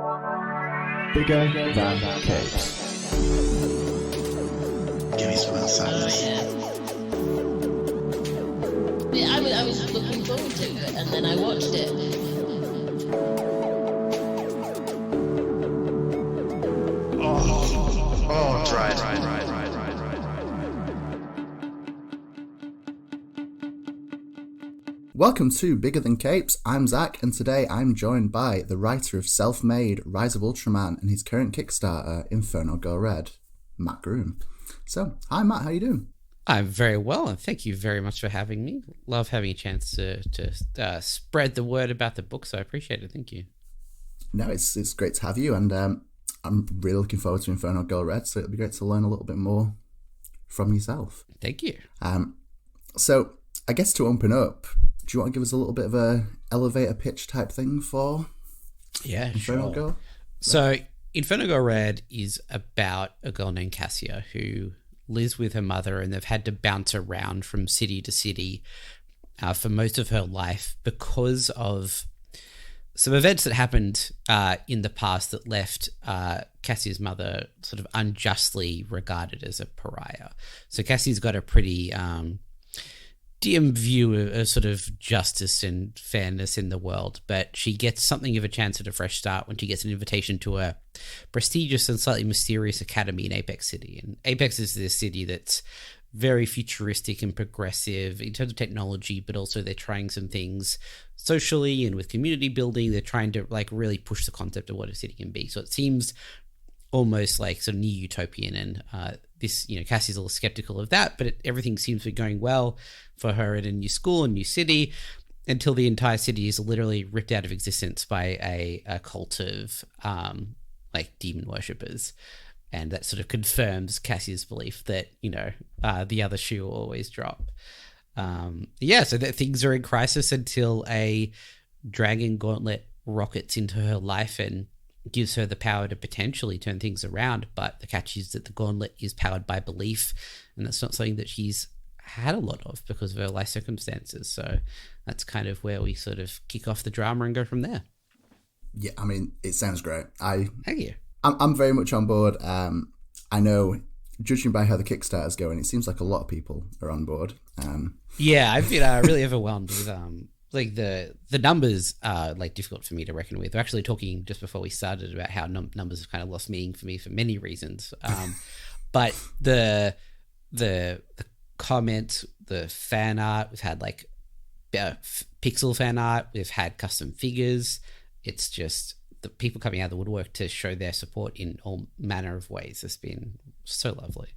Bigger than capes. Give me some insight. Yeah, I was looking forward to it, and then I watched it. Oh, dry. Welcome to Bigger Than Capes. I'm Zach, and today I'm joined by the writer of Self-Made, Rise of Ultraman, and his current Kickstarter, Inferno Go Red, Matt Groom. So, hi Matt, how you doing? I'm very well, and thank you very much for having me. Love having a chance to spread the word about the book, so I appreciate it. Thank you. No, it's great to have you, and I'm really looking forward to Inferno Go Red, so it'll be great to learn a little bit more from yourself. Thank you. So, I guess to open up, do you want to give us a little bit of a elevator pitch type thing for Inferno Go Red? So, Inferno Go Red is about a girl named Cassia who lives with her mother, and they've had to bounce around from city to city for most of her life because of some events that happened in the past that left Cassia's mother sort of unjustly regarded as a pariah. So Cassia's got a pretty dim view of sort of justice and fairness in the world, but she gets something of a chance at a fresh start when she gets an invitation to a prestigious and slightly mysterious academy in Apex City. And Apex is this city that's very futuristic and progressive in terms of technology, but also they're trying some things socially and with community building. They're trying to like really push the concept of what a city can be. So it seems almost like sort of new utopian, and this, Cassie's a little skeptical of that, but everything seems to be going well for her at a new school, a new city, until the entire city is literally ripped out of existence by a cult of like demon worshippers. And that sort of confirms Cassia's belief that, the other shoe will always drop. So that things are in crisis until a dragon gauntlet rockets into her life and gives her the power to potentially turn things around. But the catch is that the gauntlet is powered by belief, and that's not something that she's had a lot of because of her life circumstances. So that's kind of where we sort of kick off the drama and go from there. Yeah, I mean, it sounds great. Thank you. I'm very much on board. I know, judging by how the Kickstarter's going, it seems like a lot of people are on board. Yeah, I've been really overwhelmed with like the numbers are like difficult for me to reckon with. We're actually talking just before we started about how numbers have kind of lost meaning for me for many reasons. But the comments, the fan art, we've had like pixel fan art, we've had custom figures. It's just the people coming out of the woodwork to show their support in all manner of ways has been so lovely.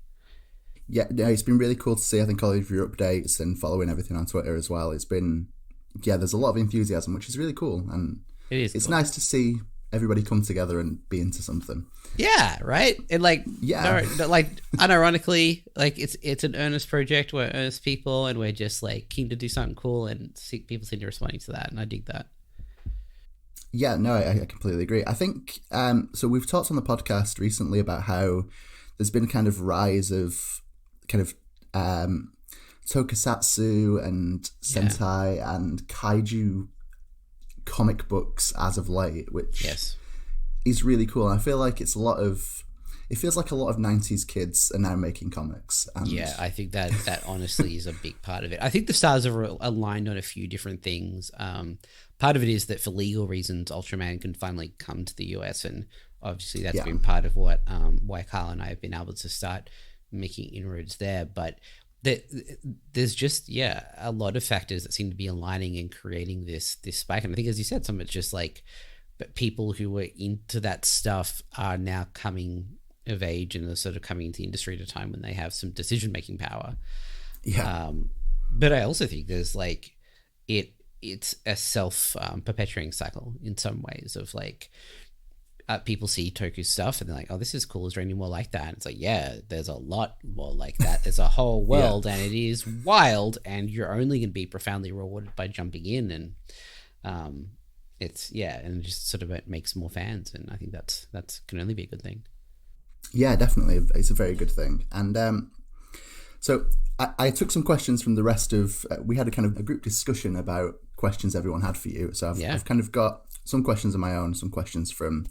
Yeah, it's been really cool to see. I think all of your updates and following everything on Twitter as well. It's been, there's a lot of enthusiasm, which is really cool. And it's nice to see everybody come together and be into something. Yeah, right? And unironically, like it's an earnest project. We're earnest people, and we're just like keen to do something cool, and people seem to be responding to that, and I dig that. Yeah, no, I completely agree. I think, so we've talked on the podcast recently about how there's been a kind of rise of kind of tokusatsu and sentai and kaiju comic books as of late, which is really cool. And I feel like it feels like a lot of 90s kids are now making comics. And yeah, I think that honestly is a big part of it. I think the stars are aligned on a few different things. Part of it is that for legal reasons, Ultraman can finally come to the US, and obviously that's been part of what why Carl and I have been able to start making inroads there. But there's just a lot of factors that seem to be aligning and creating this spike. And I think, as you said, some of it's just like, but people who were into that stuff are now coming of age and are sort of coming into the industry at a time when they have some decision making power. But I also think there's like it's a self perpetuating cycle in some ways of like, people see Toku stuff and they're like, oh, this is cool. Is there any more like that? And it's like, yeah, there's a lot more like that. There's a whole world and it is wild, and you're only going to be profoundly rewarded by jumping in. And and just sort of it makes more fans. And I think that's can only be a good thing. Yeah, definitely. It's a very good thing. And so I took some questions from the rest of, we had a kind of a group discussion about questions everyone had for you. So I've kind of got some questions of my own, some questions from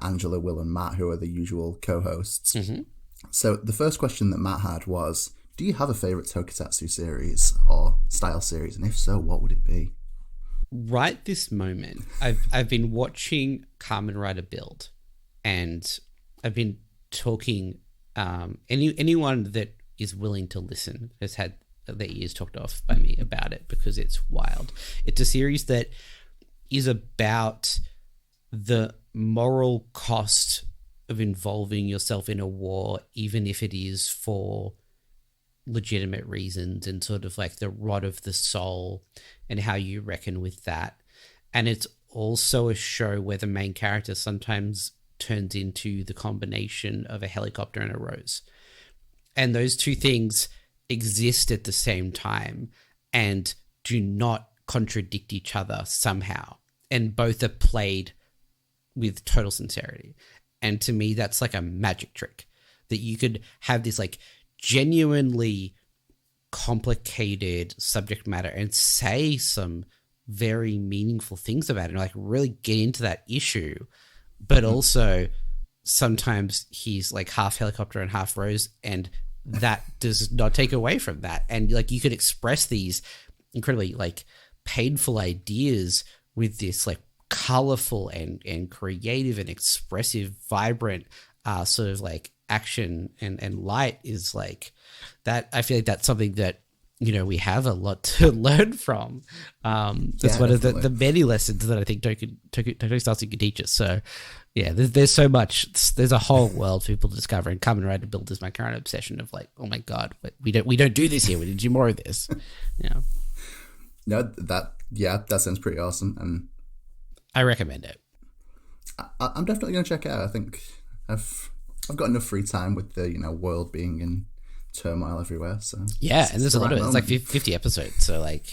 Angela, Will, and Matt, who are the usual co-hosts. Mm-hmm. So the first question that Matt had was, do you have a favourite Tokusatsu series or style series? And if so, what would it be? Right this moment, I've been watching Kamen Rider Build, and I've been talking. Anyone that is willing to listen has had their ears talked off by me about it because it's wild. It's a series that is about the moral cost of involving yourself in a war, even if it is for legitimate reasons, and sort of like the rot of the soul and how you reckon with that. And it's also a show where the main character sometimes turns into the combination of a helicopter and a rose. And those two things exist at the same time and do not contradict each other somehow. And both are played with total sincerity. And to me, that's like a magic trick, that you could have this like genuinely complicated subject matter and say some very meaningful things about it and like really get into that issue, but also sometimes he's like half helicopter and half rose, and that does not take away from that. And like you could express these incredibly like painful ideas with this like colorful and creative and expressive, vibrant sort of like action and light is like that. I feel like that's something that, you know, we have a lot to learn from. That's one definitely. Of the many lessons that I think Tokusatsu can teach us. So yeah, there's so much. There's a whole world for people to discover, and Kamen Rider Build is my current obsession of like, oh my god, we don't do this here. We need to do more of this. Yeah. No, that sounds pretty awesome, and I recommend it. I'm definitely going to check it out. I think I've got enough free time with the world being in turmoil everywhere. So yeah, and there's a lot of it. It's like 50 episodes, so like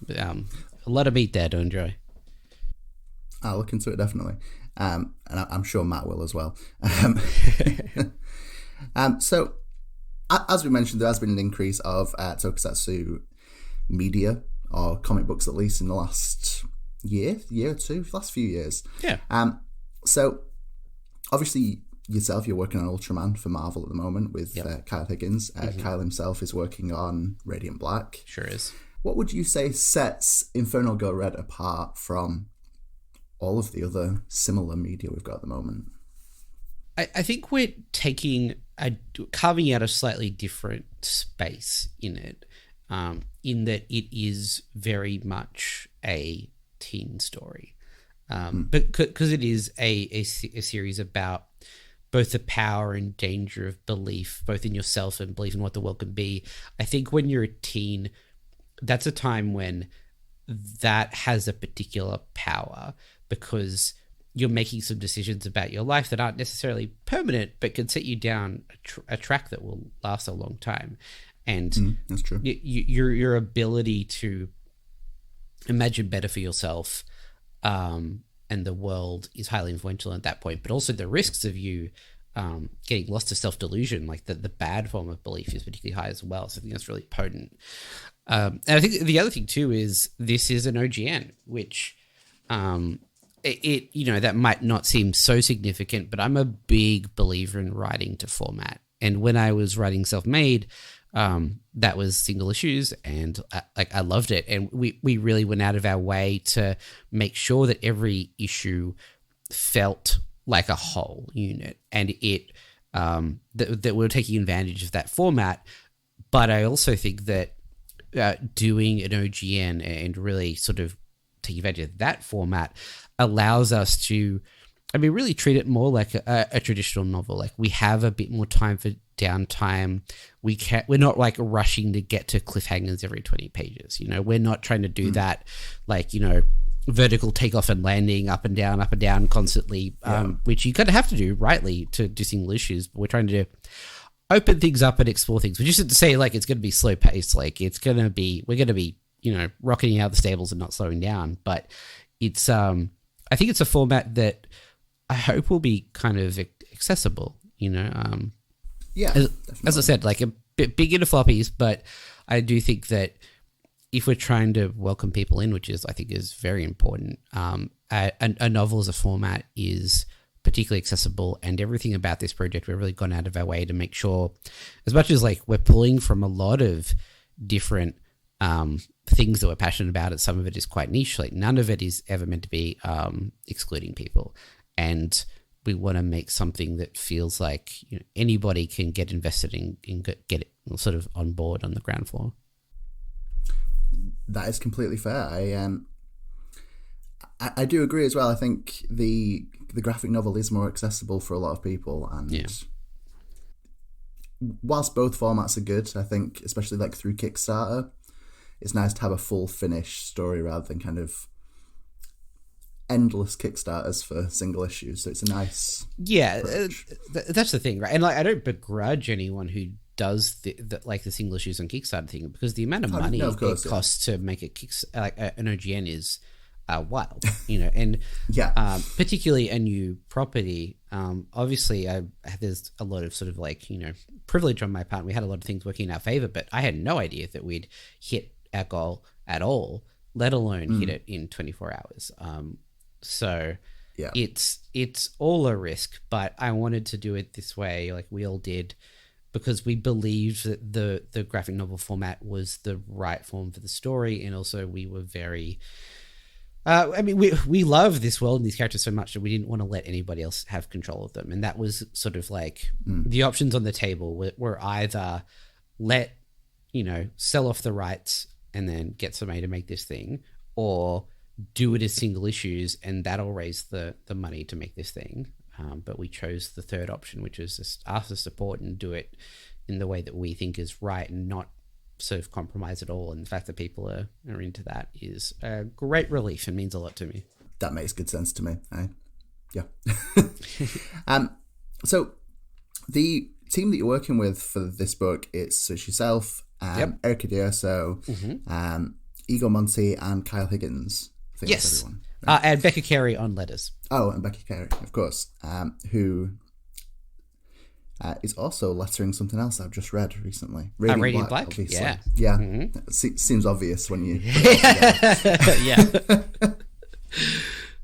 a lot of meat there to enjoy. I'll look into it definitely, and I'm sure Matt will as well. So as we mentioned, there has been an increase of Tokusatsu media, or comic books at least, in the last year or two, last few years. Yeah. So obviously yourself, you're working on Ultraman for Marvel at the moment with Kyle Higgins. Kyle himself is working on Radiant Black. Sure is. What would you say sets Inferno Go Red apart from all of the other similar media we've got at the moment? I think we're carving out a slightly different space in it, in that it is very much a teen story, but because it is a series about both the power and danger of belief, both in yourself and belief in what the world can be. I think when you're a teen, that's a time when that has a particular power, because you're making some decisions about your life that aren't necessarily permanent, but can set you down a track that will last a long time. And that's true. Your ability to imagine better for yourself and the world is highly influential at that point, but also the risks of you getting lost to self-delusion, like the bad form of belief, is particularly high as well. So I think that's really potent. And I think the other thing too is this is an OGN, which that might not seem so significant, but I'm a big believer in writing to format. And when I was writing Self-Made, that was single issues, and I loved it. And we really went out of our way to make sure that every issue felt like a whole unit, and it that we're taking advantage of that format. But I also think that doing an OGN and really sort of taking advantage of that format allows us to, really treat it more like a traditional novel. Like, we have a bit more time for downtime. We're not like rushing to get to cliffhangers every 20 pages. We're not trying to do that, like, vertical takeoff and landing, up and down constantly, which you kind of have to do rightly to do single issues. But we're trying to open things up and explore things. We just have to say, like, it's going to be slow paced. Like, we're going to be, rocketing out the stables and not slowing down. But it's, I think it's a format that I hope will be kind of accessible, as I said, like, a bit big into floppies, but I do think that if we're trying to welcome people in, which is I think is very important, a novel as a format is particularly accessible, and everything about this project we've really gone out of our way to make sure, as much as like we're pulling from a lot of different things that we're passionate about, and some of it is quite niche, like none of it is ever meant to be excluding people, and we want to make something that feels like anybody can get invested in get it sort of on board on the ground floor. That is completely fair. I do agree as well. I think the graphic novel is more accessible for a lot of people, and whilst both formats are good, I think especially like through Kickstarter, it's nice to have a full finished story rather than kind of endless Kickstarters for single issues. So it's a nice that's the thing, right? And like I don't begrudge anyone who does the single issues on Kickstarter thing, because the amount of money it costs to make an OGN is wild, and particularly a new property. Obviously, there's a lot of sort of like privilege on my part. We had a lot of things working in our favor, but I had no idea that we'd hit our goal at all, let alone hit it in 24 hours. So it's all a risk, but I wanted to do it this way, like we all did, because we believed that the graphic novel format was the right form for the story, and also we were very we love this world and these characters so much that we didn't want to let anybody else have control of them. And that was sort of like the options on the table were either let, sell off the rights and then get somebody to make this thing, or do it as single issues and that'll raise the money to make this thing. But we chose the third option, which is just ask the support and do it in the way that we think is right and not sort of compromise at all. And the fact that people are into that is a great relief and means a lot to me. That makes good sense to me. So the team that you're working with for this book, it's yourself, Erica D'Urso, Igor Monti, and Kyle Higgins. I think that's everyone. Right? And Becca Carey on letters. Oh, and Becca Carey, of course, who is also lettering something else I've just read recently. Radiant Black? Obviously. Yeah. Mm-hmm. Seems obvious when you... Yeah.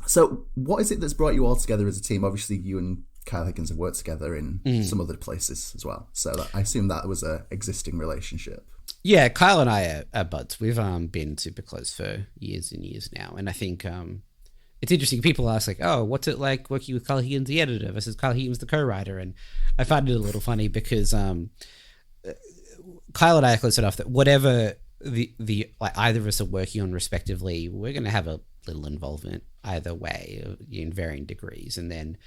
So what is it that's brought you all together as a team? Obviously, you and Kyle Higgins have worked together in some other places as well. So I assume that was an existing relationship. Yeah, Kyle and I are buds. We've been super close for years and years now. And I think it's interesting. People ask like, oh, what's it like working with Kyle Higgins, the editor, versus Kyle Higgins, the co-writer? And I find it a little funny because Kyle and I are close enough that whatever the like either of us are working on respectively, we're going to have a little involvement either way in varying degrees. And then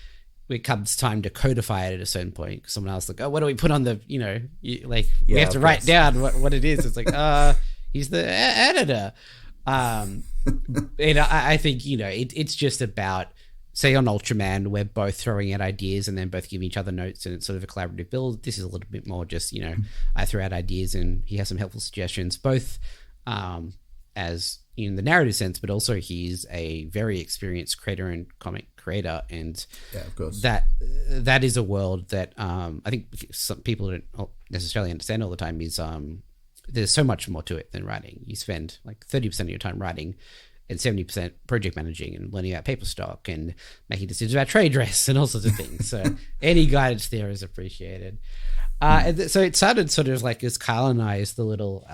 it comes time to codify it at a certain point. Someone else like, oh, what do we put on the, we have to write down what it is. It's like, he's the editor. And I think, it's just about, say on Ultraman, we're both throwing out ideas and then both giving each other notes, and it's sort of a collaborative build. This is a little bit more just, I throw out ideas and he has some helpful suggestions, both as in the narrative sense, but also he's a very experienced creator and comic creator. And of course. that is a world that I think some people don't necessarily understand all the time is there's so much more to it than writing. You spend like 30% of your time writing and 70% project managing and learning about paper stock and making decisions about trade dress and all sorts of things. So any guidance there is appreciated. So it started sort of like as Kyle and I as the little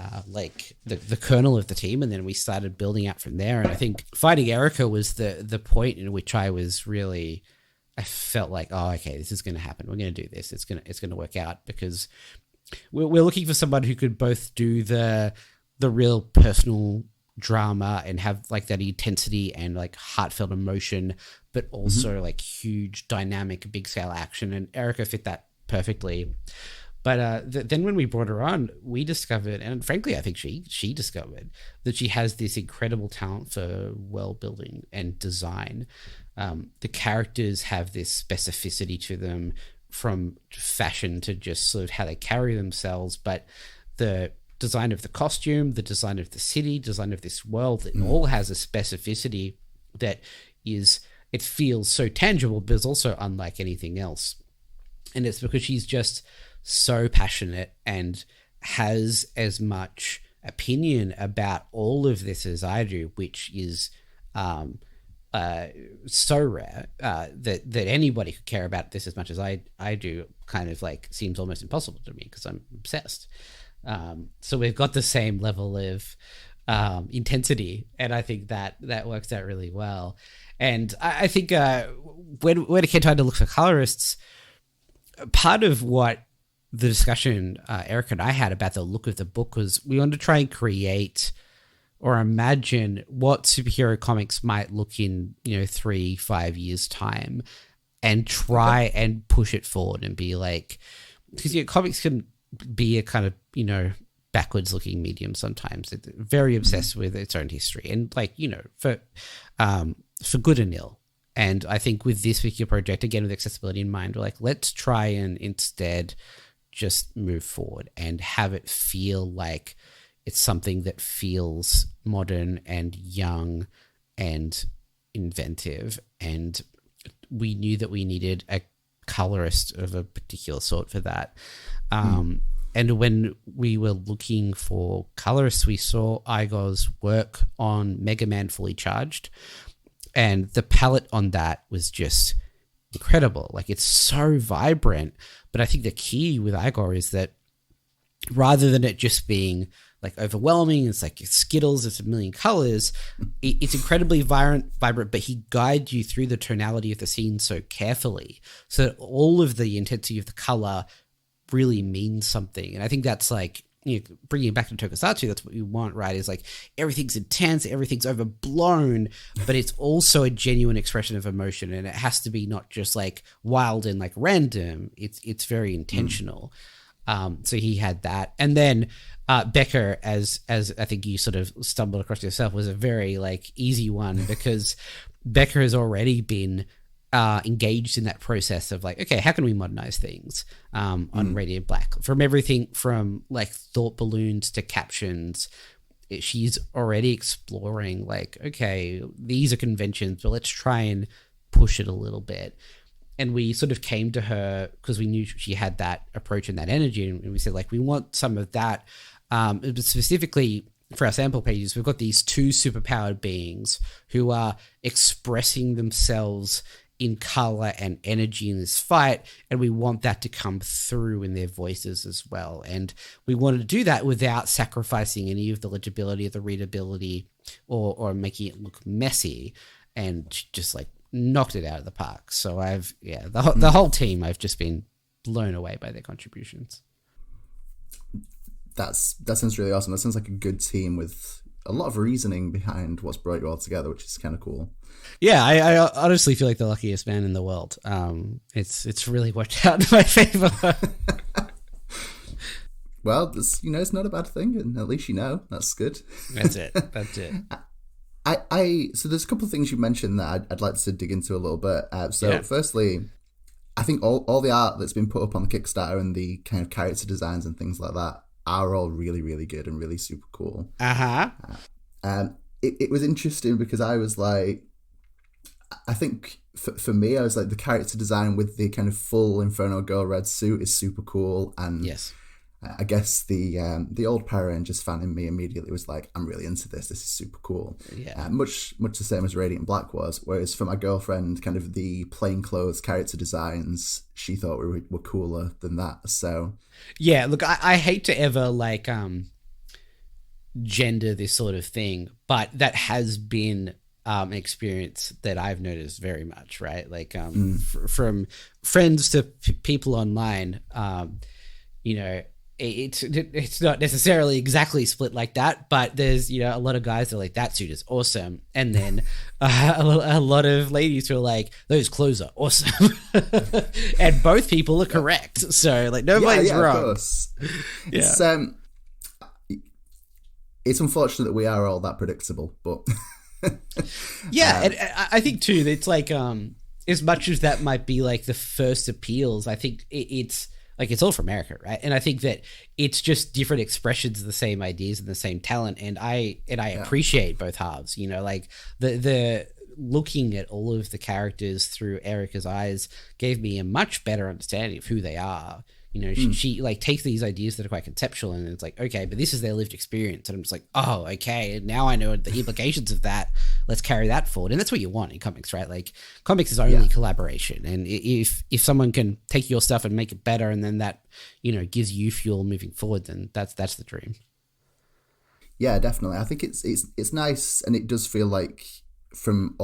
the kernel of the team, and then we started building out from there. And I think finding Erica was the point in which I felt like, oh, okay, this is going to happen. We're going to do this. It's going to work out, because we're looking for someone who could both do the real personal drama and have like that intensity and like heartfelt emotion, but also like huge dynamic big scale action. And Erica fit that perfectly. But then when we brought her on, we discovered, and frankly I think she discovered, that she has this incredible talent for world building and design. The characters have this specificity to them, from fashion to just sort of how they carry themselves, but the design of the costume, the design of the city, design of this world, it all has a specificity that it feels so tangible, but is also unlike anything else. And it's because she's just so passionate and has as much opinion about all of this as I do, which is so rare that anybody could care about this as much as I do, kind of like seems almost impossible to me because I'm obsessed. So we've got the same level of intensity, and I think that works out really well. And I think when it came time to look for colorists, part of what the discussion Eric and I had about the look of the book was we wanted to try and create or imagine what superhero comics might look in 3-5 years time, and try and push it forward and be like, because comics can be a kind of backwards looking medium sometimes. It's very obsessed with its own history, and for good and ill. And I think with this particular project, again with accessibility in mind, we're like, let's try and instead just move forward and have it feel like it's something that feels modern and young and inventive. And we knew that we needed a colorist of a particular sort for that. And when we were looking for colorists, we saw Igor's work on Mega Man Fully Charged, and the palette on that was just incredible. Like, it's so vibrant. But I think the key with Igor is that rather than it just being like overwhelming, it's like Skittles, it's a million colors, it's incredibly vibrant, but he guides you through the tonality of the scene so carefully, so that all of the intensity of the color really means something. And I think that's like, bringing it back to Tokusatsu, that's what you want, right? Is like everything's intense, everything's overblown, but it's also a genuine expression of emotion, and it has to be not just like wild and like random. It's very intentional. So he had that, and then Becker, as I think you sort of stumbled across yourself, was a very like easy one, because Becker has already been engaged in that process of like, okay, how can we modernize things on Radiant Black? From everything from like thought balloons to captions, she's already exploring like, okay, these are conventions, but let's try and push it a little bit. And we sort of came to her because we knew she had that approach and that energy, and we said like, we want some of that. Specifically for our sample pages, we've got these two superpowered beings who are expressing themselves in color and energy in this fight, and we want that to come through in their voices as well. And we wanted to do that without sacrificing any of the legibility or the readability or making it look messy, and just like knocked it out of the park. So the whole team, I've just been blown away by their contributions. That sounds really awesome. That sounds like a good team with a lot of reasoning behind what's brought you all together, which is kind of cool. Yeah, I honestly feel like the luckiest man in the world. It's really worked out in my favor. Well, it's not a bad thing, and at least that's good. That's it. So there's a couple of things you mentioned that I'd like to dig into a little bit. Firstly, I think all the art that's been put up on the Kickstarter and the kind of character designs and things like that are all really, really good and really super cool. It was interesting because I was like, I think for me, I was like, the character design with the kind of full Inferno Girl red suit is super cool. And yes, I guess the old Power Rangers fan in me immediately was like, I'm really into this. This is super cool. Yeah. Much the same as Radiant Black was. Whereas for my girlfriend, kind of the plainclothes character designs, she thought were cooler than that. So yeah, look, I hate to ever like gender this sort of thing, but that has been an experience that I've noticed very much, right? Like from friends to people online, it's not necessarily exactly split like that, but there's a lot of guys that are like, that suit is awesome, and then a lot of ladies who are like, those clothes are awesome. And both people are correct, so like nobody's wrong. Of course. It's unfortunate that we are all that predictable, but and I think too that it's like as much as that might be like the first appeals, I think it's like, it's all for America, right? And I think that it's just different expressions of the same ideas and the same talent, and I appreciate both halves. Like the looking at all of the characters through Erica's eyes gave me a much better understanding of who they are. You know, she like takes these ideas that are quite conceptual and it's like, okay, but this is their lived experience. And I'm just like, oh, okay, now I know the implications of that. Let's carry that forward. And that's what you want in comics, right? Like comics is only collaboration. And if someone can take your stuff and make it better and then that, you know, gives you fuel moving forward, then that's the dream. Yeah, definitely. I think it's nice, and it does feel like from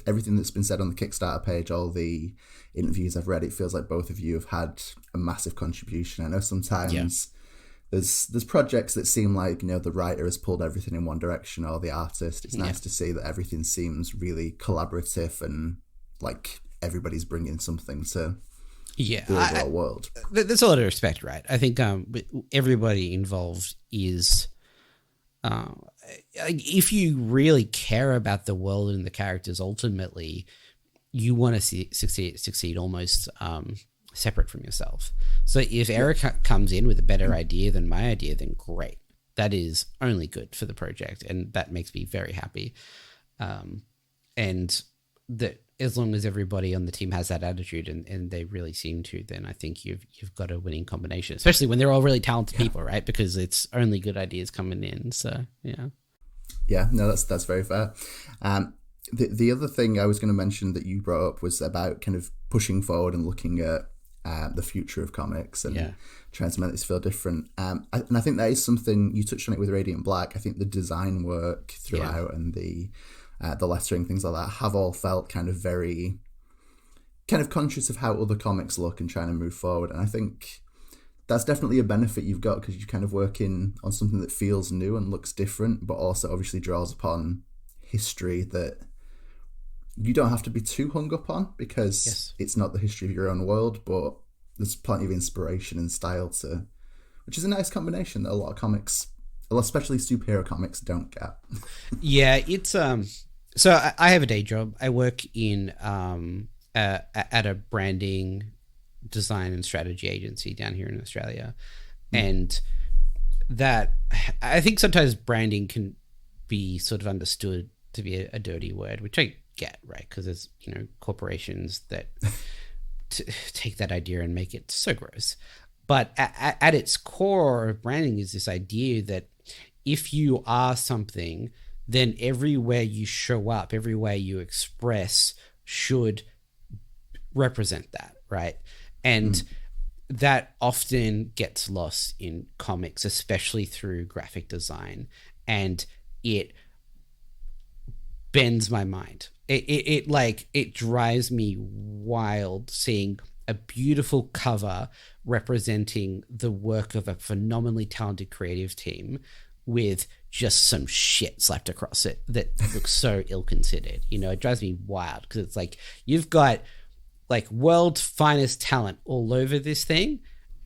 everything that's been said on the Kickstarter page, all the interviews I've read, it feels like both of you have had a massive contribution. I know sometimes there's projects that seem like, you know, the writer has pulled everything in one direction or the artist. It's nice to see that everything seems really collaborative and like everybody's bringing something to the overall world. There's a lot of respect, right? I think everybody involved is... if you really care about the world and the characters, ultimately, you want to succeed almost separate from yourself. So if Eric comes in with a better idea than my idea, then great. That is only good for the project, and that makes me very happy. And that as long as everybody on the team has that attitude, and they really seem to, then I think you've got a winning combination, especially when they're all really talented people, right? Because it's only good ideas coming in. So yeah, no, that's very fair. The other thing I was going to mention that you brought up was about kind of pushing forward and looking at the future of comics and trying to make this feel different. And I think that is something you touched on it with Radiant Black. I think the design work throughout and the lettering, things like that, have all felt kind of very kind of conscious of how other comics look and trying to move forward. And I think that's definitely a benefit you've got, because you're kind of working on something that feels new and looks different, but also obviously draws upon history that you don't have to be too hung up on, because it's not the history of your own world, but there's plenty of inspiration and style to, which is a nice combination that a lot of comics, especially superhero comics, don't get. Yeah, it's so I have a day job. I work in at a branding, design and strategy agency down here in Australia, and that I think sometimes branding can be sort of understood to be a dirty word, which I get, right? Because there's, you know, corporations that take that idea and make it so gross. But at its core, branding is this idea that if you are something, then everywhere you show up, everywhere you express should represent that, right? And that often gets lost in comics, especially through graphic design. And it bends my mind. It drives me wild seeing a beautiful cover representing the work of a phenomenally talented creative team with just some shit slapped across it that looks so ill-considered. You know, it drives me wild, because it's like you've got like world's finest talent all over this thing,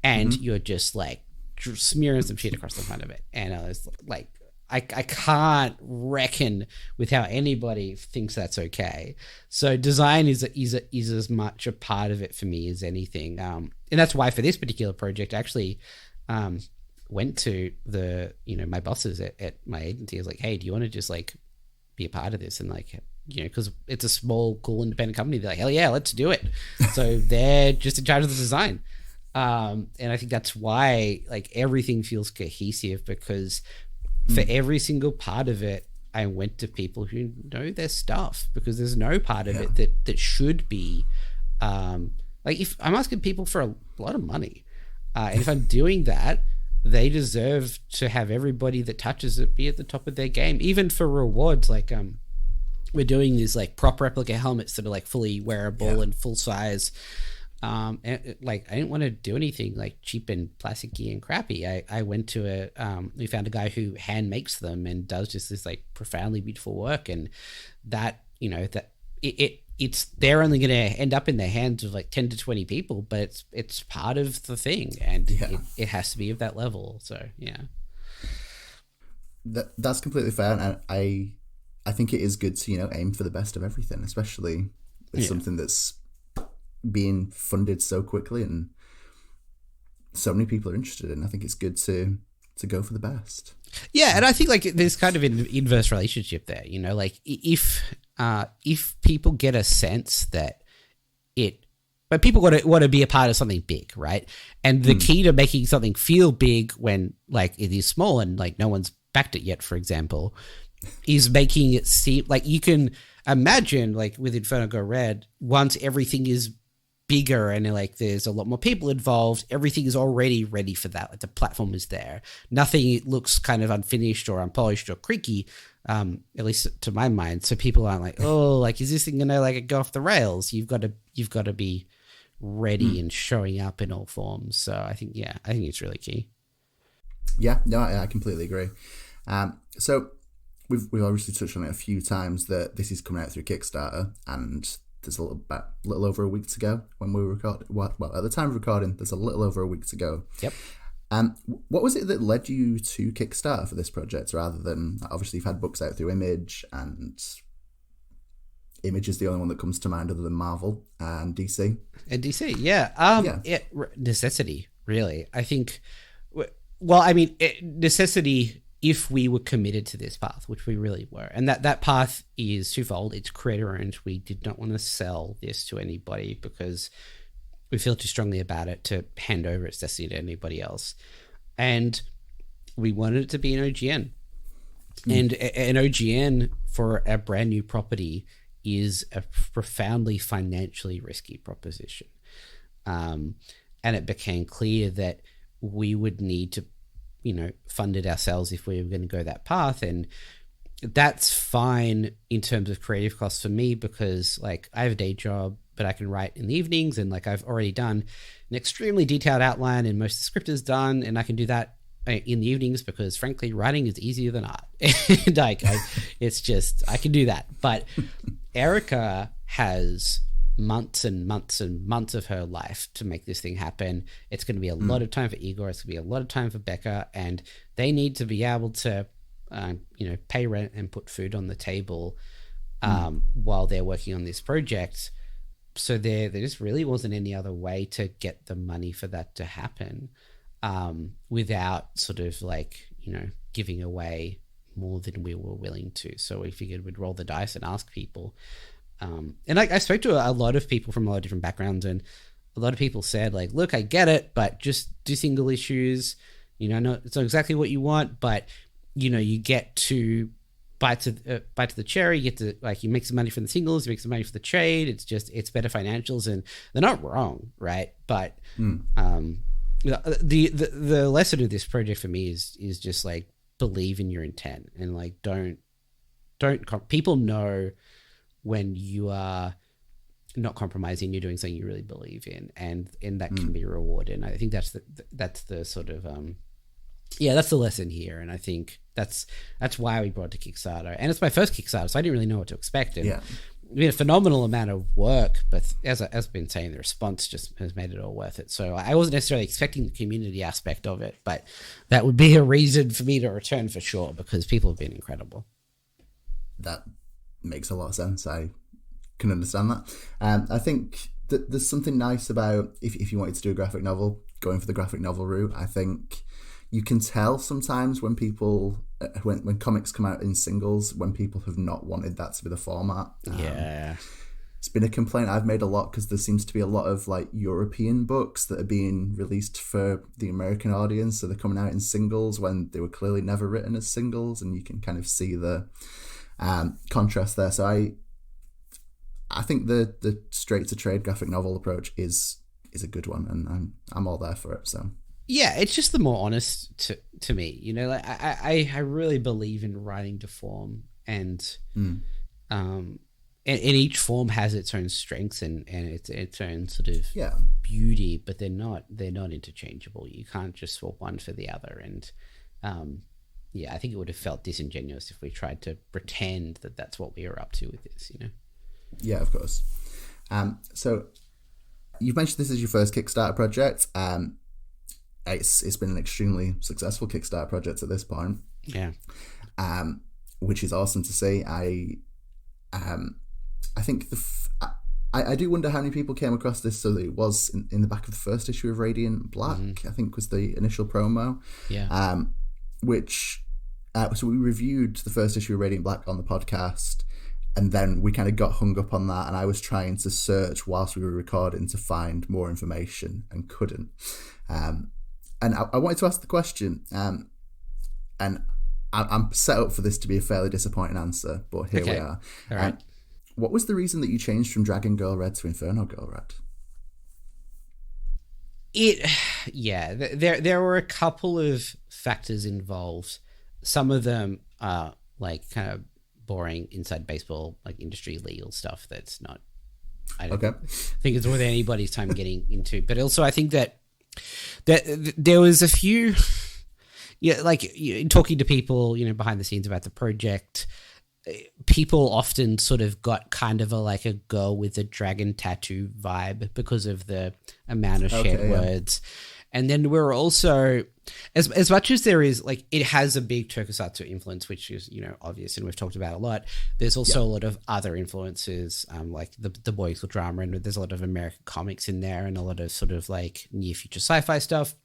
and you're just like smearing some shit across the front of it. And I was like, I can't reckon with how anybody thinks that's okay. So design is as much a part of it for me as anything. And that's why for this particular project, I actually went to my bosses at my agency. I was like, hey, do you want to just like be a part of this? And like, you know, because it's a small, cool, independent company. They're like, hell yeah, let's do it. So they're just in charge of the design. And I think that's why like everything feels cohesive, because for every single part of it, I went to people who know their stuff, because there's no part of it that should be like, if I'm asking people for a lot of money, and if I'm doing that, they deserve to have everybody that touches it be at the top of their game. Even for rewards, like we're doing these like prop replica helmets that are like fully wearable and full size. And like I didn't want to do anything like cheap and plasticky and crappy. I went to we found a guy who hand makes them and does just this like profoundly beautiful work, and that, you know, that it's they're only going to end up in the hands of like 10 to 20 people, but it's part of the thing, and it has to be of that level. So that's completely fair, and I think it is good to, you know, aim for the best of everything, especially with something that's being funded so quickly and so many people are interested in. I think it's good to go for the best. Yeah, and I think like there's kind of an inverse relationship there, you know, like if people get a sense that it but people want to be a part of something big, right? And the key to making something feel big when like it is small and like no one's backed it yet, for example, is making it seem like you can imagine like with Inferno Go Red, once everything is bigger and like there's a lot more people involved, everything is already ready for that. Like the platform is there. Nothing looks kind of unfinished or unpolished or creaky, at least to my mind. So people aren't like, oh, like is this thing gonna like go off the rails? You've got to be ready and showing up in all forms. So I think it's really key. Yeah, no, I completely agree. So we've obviously touched on it a few times that this is coming out through Kickstarter, and there's a little over a week to go when we record. Well, at the time of recording, there's a little over a week to go. Yep. What was it that led you to Kickstarter for this project rather than, obviously you've had books out through Image, and Image is the only one that comes to mind other than Marvel and DC. And DC, yeah. Necessity, really. I think, well, I mean, necessity if we were committed to this path, which we really were. And that path is twofold. It's creator-owned. We did not want to sell this to anybody because we feel too strongly about it to hand over its destiny to anybody else. And we wanted it to be an OGN. And an OGN for a brand new property is a profoundly financially risky proposition. And it became clear that we would need to, fund it ourselves if we were going to go that path. And that's fine in terms of creative costs for me because like I have a day job, but I can write in the evenings, and like I've already done an extremely detailed outline and most of the script is done, and I can do that in the evenings because frankly writing is easier than art. And like it's just I can do that. But Erica has months and months and months of her life to make this thing happen. It's going to be a lot of time for Igor. It's going to be a lot of time for Becca, and they need to be able to, pay rent and put food on the table while they're working on this project. So there just really wasn't any other way to get the money for that to happen without sort of like, giving away more than we were willing to. So we figured we'd roll the dice and ask people. And like I spoke to a lot of people from a lot of different backgrounds, and a lot of people said like, look, I get it, but just do single issues, no, it's not exactly what you want, but you get to bite to the cherry, you get to like, you make some money from the singles, you make some money for the trade. It's better financials, and they're not wrong. Right. But, the lesson of this project for me is just like, believe in your intent, and like, don't people know when you are not compromising, you're doing something you really believe in, and that can be rewarded. And I think that's the sort of that's the lesson here. And I think that's why we brought it to Kickstarter, and it's my first Kickstarter, so I didn't really know what to expect. And we had a phenomenal amount of work, but as I've been saying, the response just has made it all worth it. So I wasn't necessarily expecting the community aspect of it, but that would be a reason for me to return for sure, because people have been incredible. That makes a lot of sense. I can understand that. I think that there's something nice about if you wanted to do a graphic novel, going for the graphic novel route. I think you can tell sometimes when people when comics come out in singles, when people have not wanted that to be the format. It's been a complaint I've made a lot, because there seems to be a lot of like European books that are being released for the American audience, so they're coming out in singles when they were clearly never written as singles, and you can kind of see the contrast there. So I think the straight to trade graphic novel approach is a good one, and I'm all there for it. So yeah, it's just the more honest to me. Like I really believe in writing to form, and and each form has its own strengths and its own sort of beauty, but they're not interchangeable. You can't just swap one for the other. And I think it would have felt disingenuous if we tried to pretend that that's what we were up to with this, Yeah, of course. So you've mentioned this is your first Kickstarter project. It's been an extremely successful Kickstarter project at this point. Yeah. Which is awesome to see. I think I do wonder how many people came across this. So that it was in the back of the first issue of Radiant Black, I think was the initial promo. Yeah. So we reviewed the first issue of Radiant Black on the podcast, and then we kind of got hung up on that, and I was trying to search whilst we were recording to find more information and couldn't. And I wanted to ask the question, and I'm set up for this to be a fairly disappointing answer, but here we are. All right. What was the reason that you changed from Dragon Girl Red to Inferno Girl Red? There were a couple of factors involved. Some of them are like kind of boring inside baseball, like industry legal stuff that's not, I don't think it's worth anybody's time getting into. But also I think that there was a few, like talking to people, behind the scenes about the project, people often sort of got kind of a girl with a dragon tattoo vibe because of the amount of shared words. And then we're also, as much as there is, it has a big tokusatsu influence, which is, obvious, and we've talked about a lot. There's also a lot of other influences, like the boys with drama, and there's a lot of American comics in there, and a lot of sort of near future sci-fi stuff.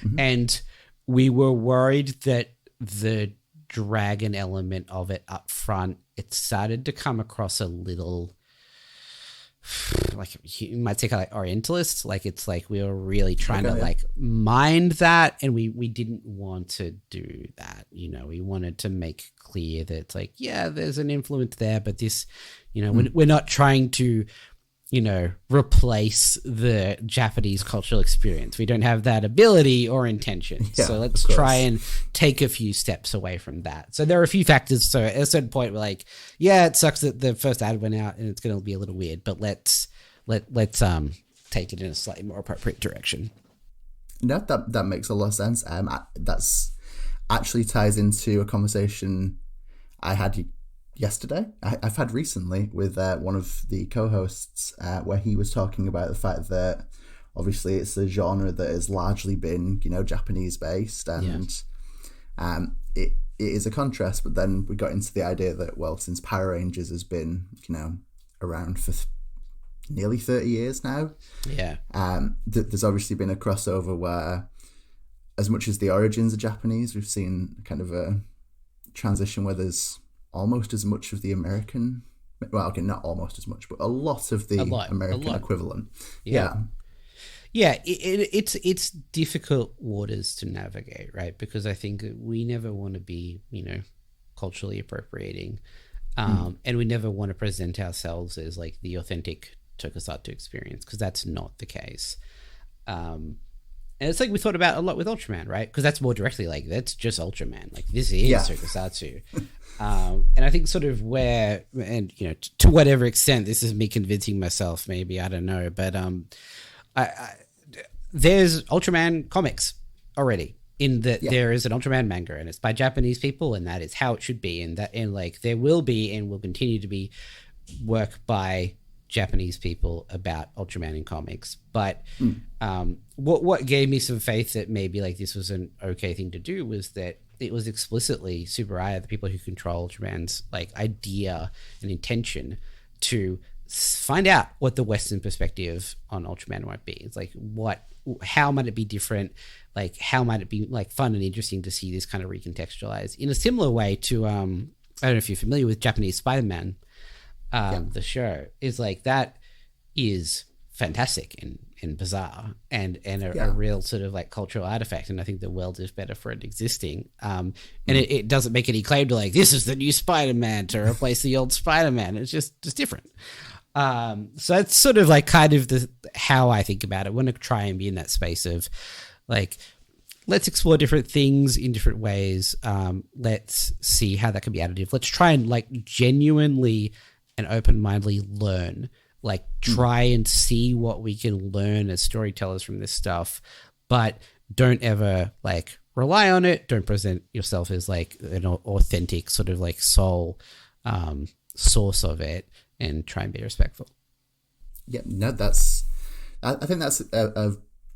Mm-hmm. And we were worried that the dragon element of it up front, it started to come across a little, you might say kind of orientalist. It's we were really trying to mind that, and we didn't want to do that. We wanted to make clear that there's an influence there, but this, we're not trying to replace the Japanese cultural experience. We don't have that ability or intention. So let's try and take a few steps away from that. So there are a few factors. So at a certain point, we're it sucks that the first ad went out and it's going to be a little weird, but let's take it in a slightly more appropriate direction. No, that makes a lot of sense. That's actually ties into a conversation I had yesterday. I've had recently with one of the co-hosts where he was talking about the fact that obviously it's a genre that has largely been Japanese based, and it is a contrast. But then we got into the idea that since Power Rangers has been around for nearly 30 years now, there's obviously been a crossover where, as much as the origins are Japanese, we've seen kind of a transition where there's almost as much of the American, not almost as much, but a lot of the American equivalent. It's difficult waters to navigate, right? Because I think we never want to be culturally appropriating, and we never want to present ourselves as the authentic tokusatsu experience, because that's not the case. And it's we thought about a lot with Ultraman, right? Because that's more directly that's just Ultraman. This is tokusatsu. And I think sort of where, and to whatever extent this is me convincing myself, maybe, I don't know, but there's Ultraman comics already, in that there is an Ultraman manga, and it's by Japanese people, and that is how it should be, and there will be and will continue to be work by Japanese people about Ultraman in comics. But what gave me some faith that maybe this was an okay thing to do was that it was explicitly Tsuburaya, the people who control Ultraman's idea and intention, to find out what the Western perspective on Ultraman might be. It's how might it be different? How might it be fun and interesting to see this kind of recontextualized in a similar way to I don't know if you're familiar with Japanese Spider-Man. The show is that is fantastic and bizarre and a real sort of cultural artifact, and I think the world is better for it existing. And it doesn't make any claim to this is the new Spider-Man to replace the old Spider-Man. It's just different. So it's sort of kind of how I think about it. I want to try and be in that space of let's explore different things in different ways. Let's see how that can be additive. Let's try and genuinely and open-mindedly learn, try and see what we can learn as storytellers from this stuff, but don't ever rely on it. Don't present yourself as an authentic sort of sole source of it, and try and be respectful. Yeah, no, I think that's a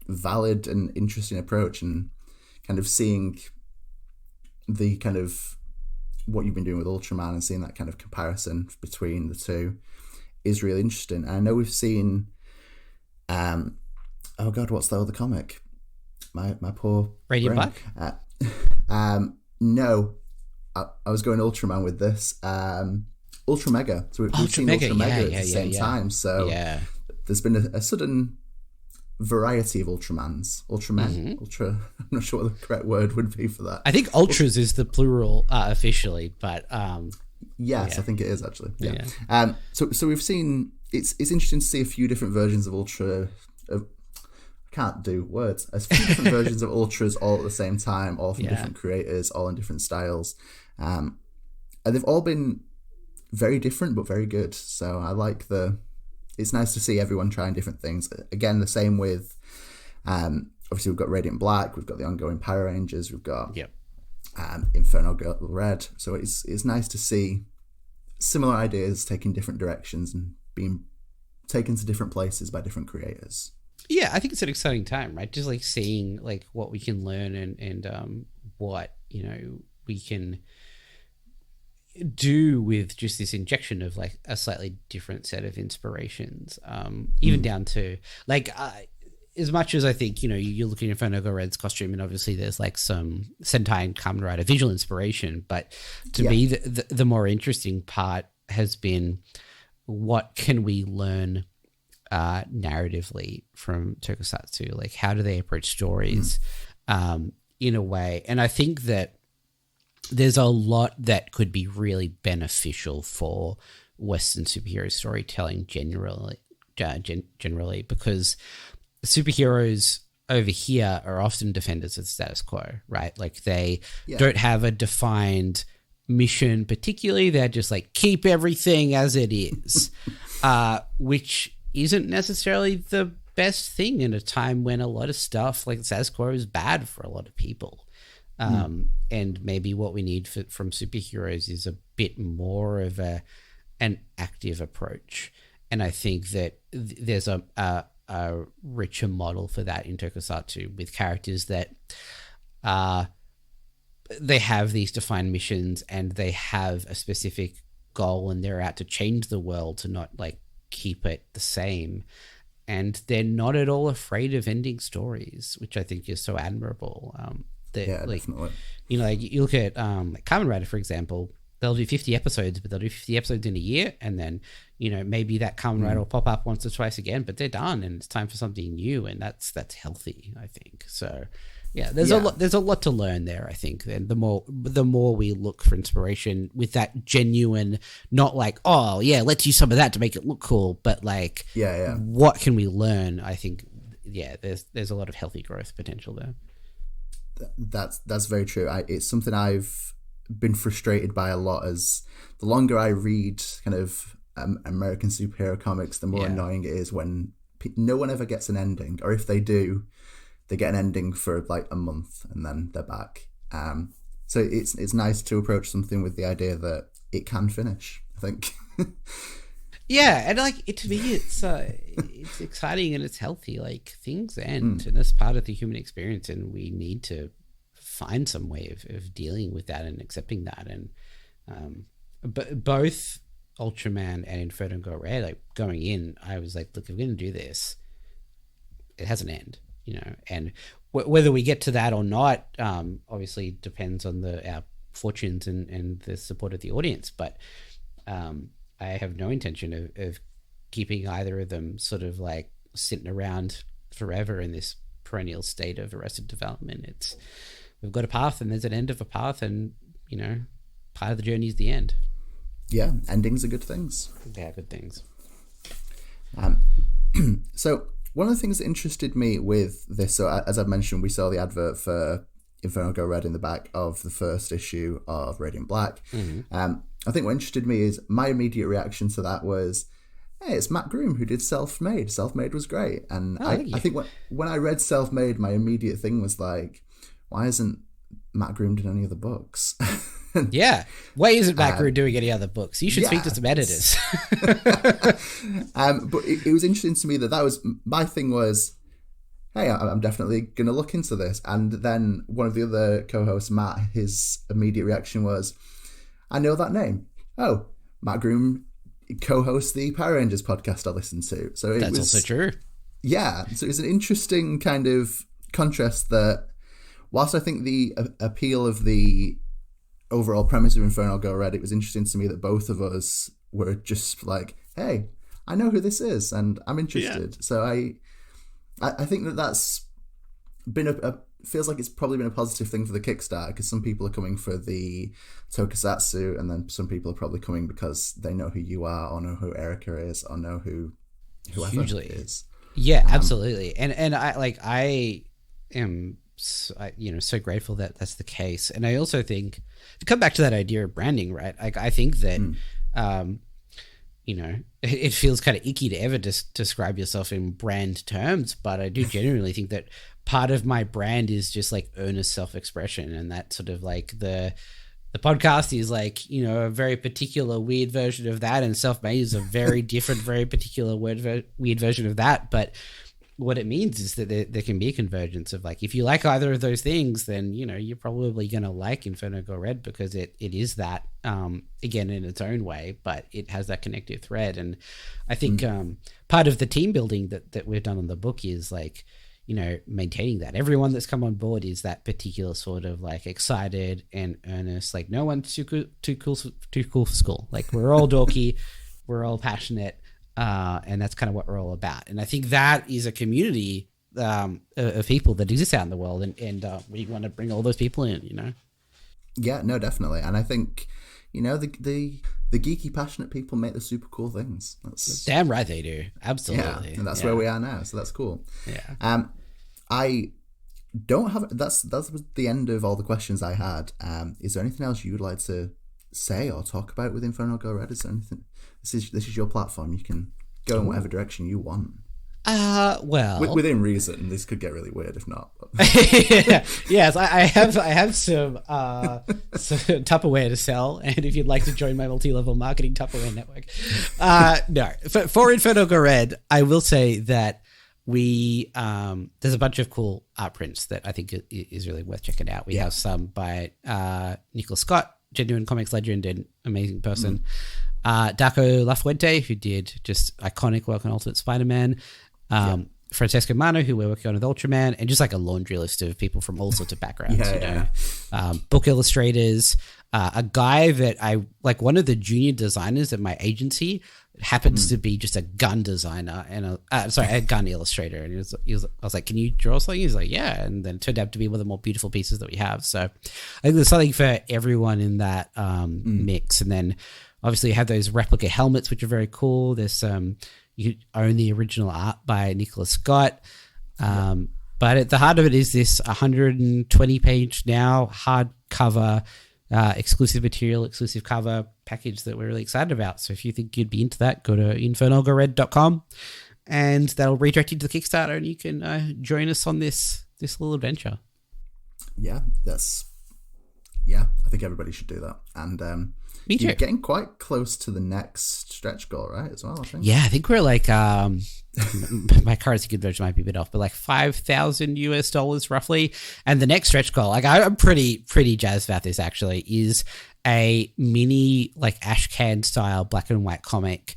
valid and interesting approach, and kind of seeing the kind of what you've been doing with Ultraman and seeing that kind of comparison between the two is really interesting. And I know we've seen what's the other comic? My poor Radiant brain. Black? No, I was going Ultraman with this. Ultra Mega. So we've seen Ultra Mega at the same time. So there's been a sudden variety of Ultramans. Ultramen. Ultra. I'm not sure what the correct word would be for that. I think Ultras is the plural officially, but yes, I think it is actually. Yeah. So we've seen. It's interesting to see a few different versions of Ultra. I can't do words. A few different versions of Ultras all at the same time, all from different creators, all in different styles. And they've all been very different but very good. So I like it's nice to see everyone trying different things. Again, the same with obviously we've got Radiant Black, we've got the ongoing Power Rangers, we've got Inferno Girl Red. So it's nice to see similar ideas taking different directions and being taken to different places by different creators. Yeah, I think it's an exciting time, right? Just like seeing like what we can learn and what, you know, we can do with just this injection of like a slightly different set of inspirations, even down to like as much as I think, you know, you're looking at Inferno Girl Red's costume and obviously there's like some Sentai and Kamen Rider visual inspiration, but to me the more interesting part has been what can we learn narratively from Tokusatsu? Like how do they approach stories in a way? And I think that there's a lot that could be really beneficial for Western superhero storytelling generally, because superheroes over here are often defenders of the status quo, right? Like they don't have a defined mission particularly. They're just like, keep everything as it is, which isn't necessarily the best thing in a time when a lot of stuff like the status quo is bad for a lot of people. And maybe what we need from superheroes is a bit more of an active approach. And I think that there's a richer model for that in Tokusatsu with characters that they have these defined missions and they have a specific goal and they're out to change the world, to not like keep it the same. And they're not at all afraid of ending stories, which I think is so admirable. Definitely. You know, like you look at like Kamen Rider, for example, they'll do 50 episodes, but they'll do 50 episodes in a year. And then, you know, maybe that Kamen Rider will pop up once or twice again, but they're done and it's time for something new. And that's healthy, I think. So yeah, there's a lot to learn there, I think. And the more we look for inspiration with that genuine, not like, oh yeah, let's use some of that to make it look cool, but like, what can we learn? I think, there's a lot of healthy growth potential there. That's very true. It's something I've been frustrated by a lot. As the longer I read kind of American superhero comics, the more annoying it is when no one ever gets an ending, or if they do, they get an ending for like a month and then they're back. So it's nice to approach something with the idea that it can finish, I think. Yeah, and like to me, it's exciting and it's healthy. Like things end, and that's part of the human experience, and we need to find some way of dealing with that and accepting that. And but both Ultraman and Inferno Girl Red, like going in, I was like, look, if we're going to do this, it has an end, you know. And whether we get to that or not, obviously depends on our fortunes and the support of the audience. But I have no intention of keeping either of them sort of like sitting around forever in this perennial state of arrested development. We've got a path and there's an end of a path, and, you know, part of the journey is the end. Yeah, endings are good things. Yeah, good things. So one of the things that interested me with this, so as I mentioned, we saw the advert for Inferno Girl Red in the back of the first issue of Radiant Black. I think what interested me is my immediate reaction to that was, hey, it's Matt Groom who did Self-Made. Self-Made was great. And I think when I read Self-Made, my immediate thing was like, why isn't Matt Groom doing any other books? Yeah. Why isn't Matt Groom doing any other books? You should speak to some editors. But it was interesting to me that was, my thing was, hey, I'm definitely going to look into this. And then one of the other co-hosts, Matt, his immediate reaction was, I know that name. Oh, Matt Groom co-hosts the Power Rangers podcast I listen to. So that's also true. Yeah. So it's an interesting kind of contrast that whilst I think the appeal of the overall premise of Infernal Go Red, it was interesting to me that both of us were just like, hey, I know who this is and I'm interested. Yeah. So I think that's been feels like it's probably been a positive thing for the Kickstarter, because some people are coming for the tokusatsu, and then some people are probably coming because they know who you are, or know who Erica is, or know whoever is. Yeah, absolutely. And I am so grateful that that's the case. And I also think, to come back to that idea of branding, right? Like, I think that it feels kind of icky to ever describe yourself in brand terms, but I do genuinely think that part of my brand is just like earnest self-expression, and that sort of like the podcast is like, a very particular weird version of that, and Self-Made is a very different, very particular weird version of that. But what it means is that there can be a convergence of, like, if you like either of those things, then you're probably going to like Inferno Go Red, because it is that again in its own way, but it has that connective thread. And I think part of the team building that we've done on the book is like, maintaining that. Everyone that's come on board is that particular sort of like excited and earnest, like no one's too cool for school. Like, we're all dorky, we're all passionate, and that's kind of what we're all about. And I think that is a community of people that exists out in the world, and we want to bring all those people in, Yeah, no, definitely. And I think, the geeky, passionate people make the super cool things. That's damn right they do. Absolutely. Yeah, and that's where we are now. So that's cool. Yeah. I don't have. That was the end of all the questions I had. Is there anything else you would like to say or talk about with Inferno Go Red? Is there anything? This is your platform. You can go in whatever direction you want. Well, within reason. This could get really weird if not. Yes, I have some Tupperware to sell, and if you'd like to join my multi-level marketing Tupperware network, no. For Inferno Go Red, I will say that we there's a bunch of cool art prints that I think is really worth checking out. We have some by Nicholas Scott, genuine comics legend and amazing person. Daco Lafuente, who did just iconic work on Ultimate Spider-Man. Francesco Mano, who we're working on with Ultraman, and just like a laundry list of people from all sorts of backgrounds. Book illustrators, a guy that I like, one of the junior designers at my agency happens to be just a gun designer and a gun illustrator. And I was like, can you draw something? He's like, yeah. And then it turned out to be one of the more beautiful pieces that we have. So I think there's something for everyone in that mix. And then obviously you have those replica helmets, which are very cool. There's you own the original art by Nicholas Scott. But at the heart of it is this 120-page now hardcover exclusive material, exclusive cover package that we're really excited about. So if you think you'd be into that, go to infernogored.com and that'll redirect you to the Kickstarter, and you can join us on this little adventure. Yeah, I think everybody should do that. And me too. You're getting quite close to the next stretch goal, right? As well, I think. Yeah, I think we're like my currency conversion might be a bit off, but like $5,000 roughly. And the next stretch goal, like I'm pretty jazzed about this actually, is a mini like Ashcan style black and white comic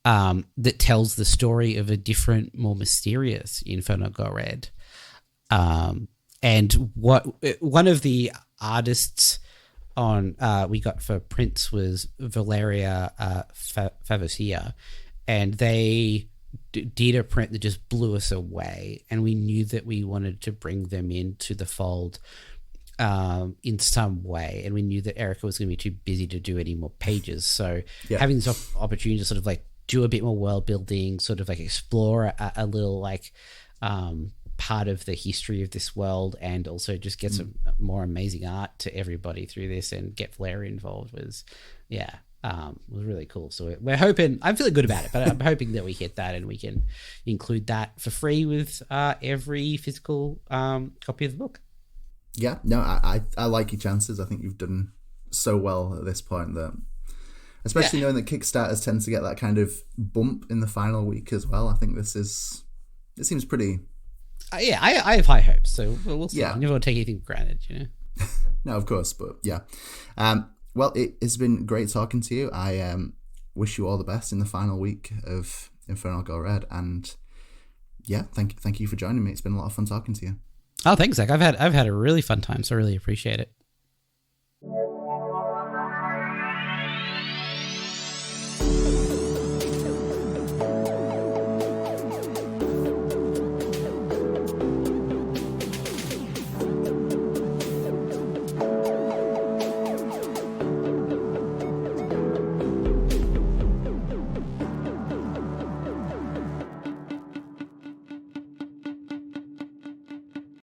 that tells the story of a different, more mysterious Inferno Go Red. And one of the artists on we got for prints was Valeria Favosia, and they did a print that just blew us away, and we knew that we wanted to bring them into the fold in some way, and we knew that Erica was going to be too busy to do any more pages, so having this opportunity to sort of like do a bit more world building, sort of like explore a little like part of the history of this world, and also just get some more amazing art to everybody through this, and get Valeria involved was really cool. So we're hoping, I'm feeling good about it, but I'm hoping that we hit that and we can include that for free with every physical copy of the book. Yeah, no, I like your chances. I think you've done so well at this point that, especially knowing that Kickstarters tend to get that kind of bump in the final week as well. I think it seems pretty. I have high hopes, so we'll see. I never want to take anything for granted, you know. No, of course, but yeah. Well, it has been great talking to you. I wish you all the best in the final week of Inferno Go Red, and thank you for joining me. It's been a lot of fun talking to you. Oh, thanks, Zach. I've had a really fun time, so I really appreciate it.